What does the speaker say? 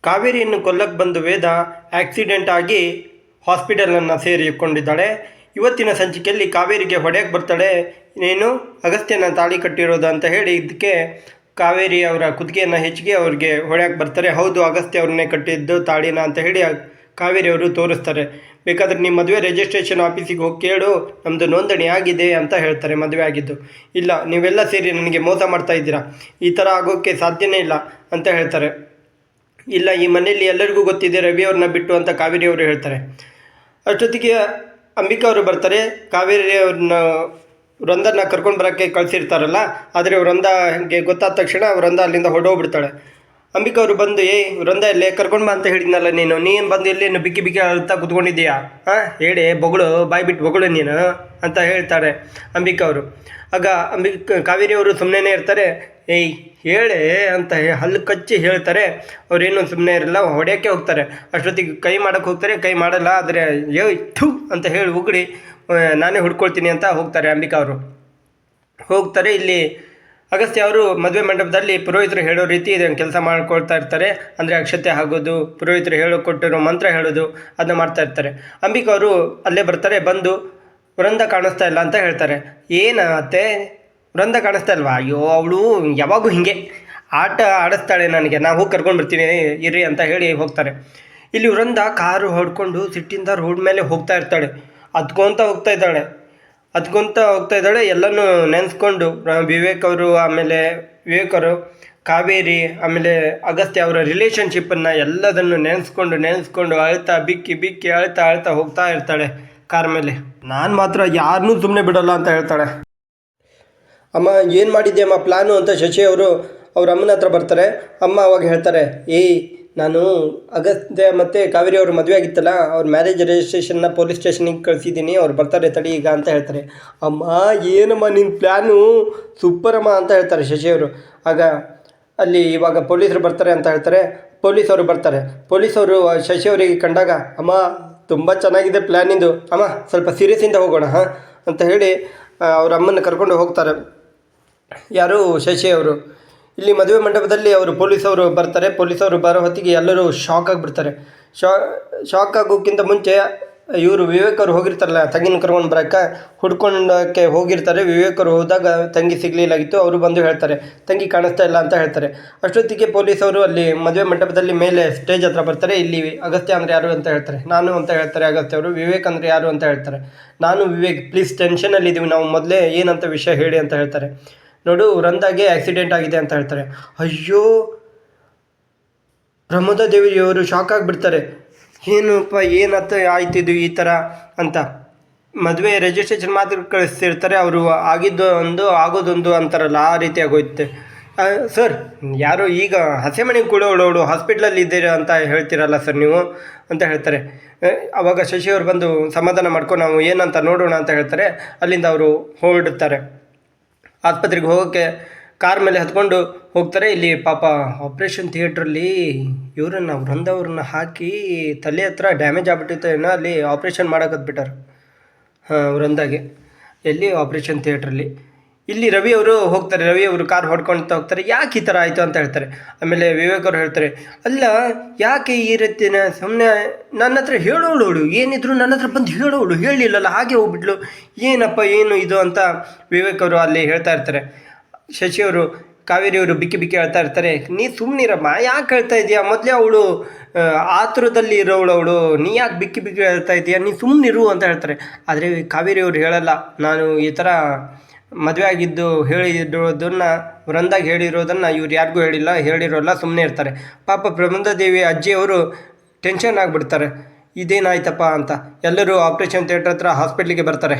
ಕಾವೇರಿಯನ್ನು ಕೊಲ್ಲಕ್ಕೆ ಬಂದು ವೇದ ಆಕ್ಸಿಡೆಂಟ್ ಆಗಿ ಹಾಸ್ಪಿಟಲನ್ನು ಸೇರಿಕೊಂಡಿದ್ದಾಳೆ. ಇವತ್ತಿನ ಸಂಚಿಕೆಯಲ್ಲಿ ಕಾವೇರಿಗೆ ಹೊಡೆಯಕ್ಕೆ ಬರ್ತಾಳೆ. ನೀನು ಅಗಸ್ತ್ಯನ ತಾಳಿ ಕಟ್ಟಿರೋದು ಅಂತ ಹೇಳಿ ಇದಕ್ಕೆ ಕಾವೇರಿ ಅವರ ಕುತ್ತಿಗೆಯನ್ನು ಹೆಚ್ಚಿಗೆ ಅವ್ರಿಗೆ ಹೊಡೆಯಕ್ಕೆ ಬರ್ತಾರೆ. ಹೌದು, ಅಗಸ್ತ್ಯ ಅವ್ರನ್ನೇ ಕಟ್ಟಿದ್ದು ತಾಳಿನ ಅಂತ ಹೇಳಿ ಕಾವೇರಿ ಅವರು ತೋರಿಸ್ತಾರೆ. ಬೇಕಾದರೆ ನಿಮ್ಮ ಮದುವೆ ರಿಜಿಸ್ಟ್ರೇಷನ್ ಆಫೀಸಿಗೆ ಹೋಗಿ ಕೇಳು, ನಮ್ಮದು ನೋಂದಣಿ ಆಗಿದೆ ಅಂತ ಹೇಳ್ತಾರೆ. ಮದುವೆ ಆಗಿದ್ದು ಇಲ್ಲ, ನೀವೆಲ್ಲ ಸೇರಿ ನನಗೆ ಮೋಸ ಮಾಡ್ತಾ ಇದ್ದೀರಾ, ಈ ಥರ ಆಗೋಕ್ಕೆ ಸಾಧ್ಯನೇ ಇಲ್ಲ ಅಂತ ಹೇಳ್ತಾರೆ. ಇಲ್ಲ, ಈ ಮನೆಯಲ್ಲಿ ಎಲ್ಲರಿಗೂ ಗೊತ್ತಿದೆ ರವಿ ಅವ್ರನ್ನ ಬಿಟ್ಟು ಅಂತ ಕಾವೇರಿ ಅವರು ಹೇಳ್ತಾರೆ. ಅಷ್ಟೊತ್ತಿಗೆ ಅಂಬಿಕಾ ಅವರು ಬರ್ತಾರೆ. ಕಾವೇರಿ ಅವ್ರನ್ನ ವೃಂದನ ಕರ್ಕೊಂಡು ಬರೋಕ್ಕೆ ಕಳಿಸಿರ್ತಾರಲ್ಲ, ಆದರೆ ವೃಂದಗೆ ಗೊತ್ತಾದ ತಕ್ಷಣ ವೃಂದ ಅಲ್ಲಿಂದ ಹೊರಡೋಗ್ಬಿಡ್ತಾಳೆ. ಅಂಬಿಕಾ ಅವರು ಬಂದು ವೃಂದ ಇಲ್ಲೇ ಕರ್ಕೊಂಡು ಬಾ ಅಂತ ಹೇಳಿದ್ನಲ್ಲ, ನೀನು ಬಂದು ಇಲ್ಲೇನು ಬಿಕ್ಕಿ ಬಿಕ್ಕಿ ಅಳ್ತಾ ಕೂತ್ಕೊಂಡಿದ್ದೀಯಾ, ಹೇಳಿ ಬೊಗಳು ಬಾಯಿ ಬಿಟ್ಟು ಬೊಗಳು ನೀನು ಅಂತ ಹೇಳ್ತಾರೆ ಅಂಬಿಕಾ ಅವರು. ಆಗ ಕಾವೇರಿ ಅವರು ಸುಮ್ಮನೆ ಇರ್ತಾರೆ. ಹೇಳೆ ಅಂತ ಹಲ್ಲು ಕಚ್ಚಿ ಹೇಳ್ತಾರೆ. ಅವರೇನು ಸುಮ್ಮನೆ ಇರಲ್ಲ, ಹೊಡೆಯೋಕ್ಕೆ ಹೋಗ್ತಾರೆ. ಅಷ್ಟೊತ್ತಿಗೆ ಕೈ ಮಾಡೋಕ್ಕೆ ಹೋಗ್ತಾರೆ, ಕೈ ಮಾಡಲ್ಲ. ಆದರೆ ಥೂ ಅಂತ ಹೇಳಿ ಉಗುಳಿ ನಾನೇ ಹುಡ್ಕೊಳ್ತೀನಿ ಅಂತ ಹೋಗ್ತಾರೆ. ಅಂಬಿಕಾ ಅವರು ಹೋಗ್ತಾರೆ. ಇಲ್ಲಿ ಅಗಸ್ತ್ಯ ಅವರು ಮದುವೆ ಮಂಟಪದಲ್ಲಿ ಪುರೋಹಿತರು ಹೇಳೋ ರೀತಿ ಕೆಲಸ ಮಾಡ್ಕೊಳ್ತಾ ಇರ್ತಾರೆ. ಅಂದರೆ ಅಕ್ಷತೆ ಆಗೋದು, ಪುರೋಹಿತರು ಕೊಟ್ಟಿರೋ ಮಂತ್ರ ಹೇಳೋದು ಅದನ್ನ ಮಾಡ್ತಾ ಇರ್ತಾರೆ. ಅಂಬಿಕಾ ಅವರು ಅಲ್ಲೇ ಬರ್ತಾರೆ. ಬಂದು ವೃಂದ ಕಾಣಿಸ್ತಾ ಇಲ್ಲ ಅಂತ ಹೇಳ್ತಾರೆ. ಏನತ್ತೆ ವೃಂದ ಕಾಣಿಸ್ತಾ ಇಲ್ವಾ? ಅಯ್ಯೋ, ಅವಳು ಯಾವಾಗೂ ಹೀಗೆ ಆಟ ಆಡಿಸ್ತಾಳೆ ನನಗೆ, ನಾವು ಹೋಗಿ ಕರ್ಕೊಂಡು ಬರ್ತೀನಿ ಇರ್ರಿ ಅಂತ ಹೇಳಿ ಹೋಗ್ತಾರೆ. ಇಲ್ಲಿ ವೃಂದ ಕಾರು ಹೊಡ್ಕೊಂಡು ಸಿಟ್ಟಿಂದ ರೋಡ್ ಮೇಲೆ ಹೋಗ್ತಾ ಇರ್ತಾಳೆ. ಹತ್ಕೊತ ಹೋಗ್ತಾ ಇದ್ದಾಳೆ. ಎಲ್ಲನೂ ನೆನೆಸ್ಕೊಂಡು ವಿವೇಕ್ ಅವರು, ಆಮೇಲೆ ವಿವೇಕ್ ಅವರು, ಕಾವೇರಿ, ಆಮೇಲೆ ಅಗಸ್ತ್ಯ ಅವರ ರಿಲೇಷನ್ಶಿಪ್ಪನ್ನು ಎಲ್ಲದನ್ನು ನೆನೆಸ್ಕೊಂಡು ಅಳ್ತಾ ಬಿಕ್ಕಿ ಅಳ್ತಾ ಹೋಗ್ತಾ ಇರ್ತಾಳೆ ಕಾರ್ ಮೇಲೆ. ನಾನು ಮಾತ್ರ ಯಾರನ್ನೂ ಸುಮ್ಮನೆ ಬಿಡೋಲ್ಲ ಅಂತ ಹೇಳ್ತಾಳೆ. ಅಮ್ಮ ಏನು ಮಾಡಿದ್ದೆ ಅಮ್ಮ ಪ್ಲ್ಯಾನು ಅಂತ ಶಶಿ ಅವರು ಅವ್ರ ಅಮ್ಮನ ಹತ್ರ ಬರ್ತಾರೆ. ಅಮ್ಮ ಅವಾಗ ಹೇಳ್ತಾರೆ, ನಾನು ಅಗಸ್ತ್ಯ ಮತ್ತು ಕಾವೇರಿ ಅವರು ಮದುವೆ ಆಗಿತ್ತಲ್ಲ, ಅವ್ರ ಮ್ಯಾರೇಜ್ ರಿಜಿಸ್ಟ್ರೇಷನ್ನ ಪೊಲೀಸ್ ಸ್ಟೇಷನಿಗೆ ಕಳಿಸಿದ್ದೀನಿ, ಅವ್ರು ಬರ್ತಾರೆ ತಡಿ ಈಗ ಅಂತ ಹೇಳ್ತಾರೆ. ಅಮ್ಮ ಏನಮ್ಮ ನಿನ್ನ ಪ್ಲ್ಯಾನು ಸೂಪರಮ್ಮ ಅಂತ ಹೇಳ್ತಾರೆ ಶಶಿ ಅವರು. ಆಗ ಅಲ್ಲಿ ಇವಾಗ ಪೊಲೀಸರು ಬರ್ತಾರೆ ಅಂತ ಹೇಳ್ತಾರೆ. ಪೊಲೀಸವರು ಬರ್ತಾರೆ. ಪೊಲೀಸವರು ಶಶಿ ಅವರಿಗೆ ಕಂಡಾಗ, ಅಮ್ಮ ತುಂಬ ಚೆನ್ನಾಗಿದೆ ಪ್ಲ್ಯಾನಿಂದು, ಅಮ್ಮ ಸ್ವಲ್ಪ ಸೀರಿಯಸ್ಸಿಂದ ಹೋಗೋಣ ಅಂತ ಹೇಳಿ ಅವ್ರ ಅಮ್ಮನ ಕರ್ಕೊಂಡು ಹೋಗ್ತಾರೆ. ಯಾರು? ಶಶಿ ಅವರು. ಇಲ್ಲಿ ಮದುವೆ ಮಂಟಪದಲ್ಲಿ ಅವರು ಪೊಲೀಸವರು ಬರ್ತಾರೆ. ಪೊಲೀಸವರು ಬರೋ ಹೊತ್ತಿಗೆ ಎಲ್ಲರೂ ಶಾಕ್ ಆಗಿಬಿಡ್ತಾರೆ. ಶಾಕ್ ಆಗೋಕ್ಕಿಂತ ಮುಂಚೆ ಇವರು ವಿವೇಕ್ ಅವರು ಹೋಗಿರ್ತಾರಲ್ಲ ತಂಗಿನ ಕರ್ಕೊಂಡು ಬರೋಕ್ಕೆ, ಹುಡ್ಕೊಂಡಕ್ಕೆ ಹೋಗಿರ್ತಾರೆ. ವಿವೇಕ್ ಅವರು ಹೋದಾಗ ತಂಗಿ ಸಿಗಲಿಲ್ಲಾಗಿತ್ತು. ಅವರು ಬಂದು ಹೇಳ್ತಾರೆ ತಂಗಿ ಕಾಣಿಸ್ತಾ ಇಲ್ಲ ಅಂತ ಹೇಳ್ತಾರೆ. ಅಷ್ಟೊತ್ತಿಗೆ ಪೊಲೀಸವರು ಅಲ್ಲಿ ಮದುವೆ ಮಂಟಪದಲ್ಲಿ ಮೇಲೆ ಸ್ಟೇಜ್ ಹತ್ರ ಬರ್ತಾರೆ. ಇಲ್ಲಿ ಅಗಸ್ತ್ಯ ಅಂದರೆ ಯಾರು ಅಂತ ಹೇಳ್ತಾರೆ. ನಾನು ಅಂತ ಹೇಳ್ತಾರೆ ಅಗಸ್ತ್ಯ ಅವರು. ವಿವೇಕ್ ಅಂದರೆ ಯಾರು ಅಂತ ಹೇಳ್ತಾರೆ. ನಾನು ವಿವೇಕ್, ಪ್ಲೀಸ್ ಟೆನ್ಷನಲ್ಲಿದ್ದೀವಿ ನಾವು, ಮೊದಲೇ ಏನಂತ ವಿಷಯ ಹೇಳಿ ಅಂತ ಹೇಳ್ತಾರೆ. ನೋಡು, ವೃಂದಾಗೆ ಆಕ್ಸಿಡೆಂಟ್ ಆಗಿದೆ ಅಂತ ಹೇಳ್ತಾರೆ. ಅಯ್ಯೋ, ಪ್ರಮೋದ ದೇವಿಯವರು ಶಾಕ್ ಆಗಿಬಿಡ್ತಾರೆ. ಏನಪ್ಪ ಆಯ್ತಿದ್ದು ಈ ಥರ ಅಂತ. ಮದುವೆ ರಿಜಿಸ್ಟ್ರೇಷನ್ ಮಾತ್ರ ಕಳಿಸ್ತಿರ್ತಾರೆ. ಅವರು ಆಗೋದೊಂದು ಅಂತಾರಲ್ಲ, ಆ ರೀತಿ ಆಗೋಯ್ತೆ. ಸರ್, ಯಾರೋ ಈಗ ಹಸೆಮಣೆಗೆ ಕೂಡೋಳು ಹಾಸ್ಪಿಟ್ಲಲ್ಲಿ ಇದ್ದೀರಾ ಅಂತ ಹೇಳ್ತೀರಲ್ಲ ಸರ್ ನೀವು ಅಂತ ಹೇಳ್ತಾರೆ. ಆವಾಗ ಶಶಿ ಅವರು ಬಂದು ಸಮಾಧಾನ ಮಾಡ್ಕೊಂಡು ನಾವು ಏನಂತ ನೋಡೋಣ ಅಂತ ಹೇಳ್ತಾರೆ. ಅಲ್ಲಿಂದ ಅವರು ಹೊರಡುತ್ತಾರೆ. ಆಸ್ಪತ್ರೆಗೆ ಹೋಗೋಕ್ಕೆ ಕಾರ್ ಮೇಲೆ ಹತ್ಕೊಂಡು ಹೋಗ್ತಾರೆ. ಇಲ್ಲಿ ಪಾಪ ಆಪ್ರೇಷನ್ ಥಿಯೇಟ್ರಲ್ಲಿ ವೃಂದವ್ರನ್ನ ಹಾಕಿ ತಲೆ ಹತ್ರ ಡ್ಯಾಮೇಜ್ ಆಗ್ಬಿಟ್ಟಿತ್ತು ಏನೋ, ಅಲ್ಲಿ ಆಪ್ರೇಷನ್ ಮಾಡೋಕತ್ಬಿಟ್ಟಾರೆ ವೃಂದಾಗೆ. ಎಲ್ಲಿ? ಆಪ್ರೇಷನ್ ಥಿಯೇಟ್ರಲ್ಲಿ. ಇಲ್ಲಿ ರವಿ ಅವರು ಹೋಗ್ತಾರೆ. ರವಿ ಅವರು ಕಾರ್ ಹೊಡ್ಕೊಳ್ತಾ ಹೋಗ್ತಾರೆ. ಯಾಕೆ ಈ ಥರ ಆಯಿತು ಅಂತ ಹೇಳ್ತಾರೆ. ಆಮೇಲೆ ವಿವೇಕ್ ಅವರು ಹೇಳ್ತಾರೆ, ಅಲ್ಲ ಯಾಕೆ ಈ ರೀತಿನ ಸುಮ್ಮನೆ ನನ್ನ ಹತ್ರ ಹೇಳೋಳು, ಏನಿದ್ರು ನನ್ನ ಹತ್ರ ಬಂದು ಹೇಳೋಳು, ಹೇಳಿಲ್ಲಲ್ಲ ಹಾಗೆ ಹೋಗ್ಬಿಟ್ಲು, ಏನಪ್ಪ ಏನು ಇದು ಅಂತ ವಿವೇಕ್ ಅವರು ಅಲ್ಲಿ ಹೇಳ್ತಾ ಇರ್ತಾರೆ. ಶಶಿ ಅವರು ಕಾವೇರಿ ಅವರು ಬಿಕ್ಕಿ ಹೇಳ್ತಾ ಇರ್ತಾರೆ. ನೀ ಸುಮ್ಮನಿರಮ್ಮ, ಯಾಕೆ ಹೇಳ್ತಾ ಇದೀಯಾ? ಮೊದಲೇ ಅವಳು ಆತುರದಲ್ಲಿ ಇರೋಳು, ನೀ ಯಾಕೆ ಬಿಕ್ಕಿ ಹೇಳ್ತಾ ಇದೀಯಾ? ನೀ ಸುಮ್ಮನಿರು ಅಂತ ಹೇಳ್ತಾರೆ. ಆದರೆ ಕಾವೇರಿ ಅವರು ಹೇಳಲ್ಲ, ನಾನು ಈ ಥರ ಮದುವೆ ಆಗಿದ್ದು ಹೇಳಿರೋದನ್ನು ವೃಂದಾಗಿ ಹೇಳಿರೋದನ್ನು ಇವ್ರು ಯಾರಿಗೂ ಹೇಳಿರೋಲ್ಲ, ಸುಮ್ಮನೆ ಇರ್ತಾರೆ. ಪಾಪ ಪ್ರಮೋದಾದೇವಿ ಅಜ್ಜಿಯವರು ಟೆನ್ಷನ್ ಆಗಿಬಿಡ್ತಾರೆ, ಇದೇನಾಯ್ತಪ್ಪ ಅಂತ. ಎಲ್ಲರೂ ಆಪ್ರೇಷನ್ ಥಿಯೇಟ್ರ್ ಹತ್ರ ಹಾಸ್ಪಿಟ್ಲಿಗೆ ಬರ್ತಾರೆ.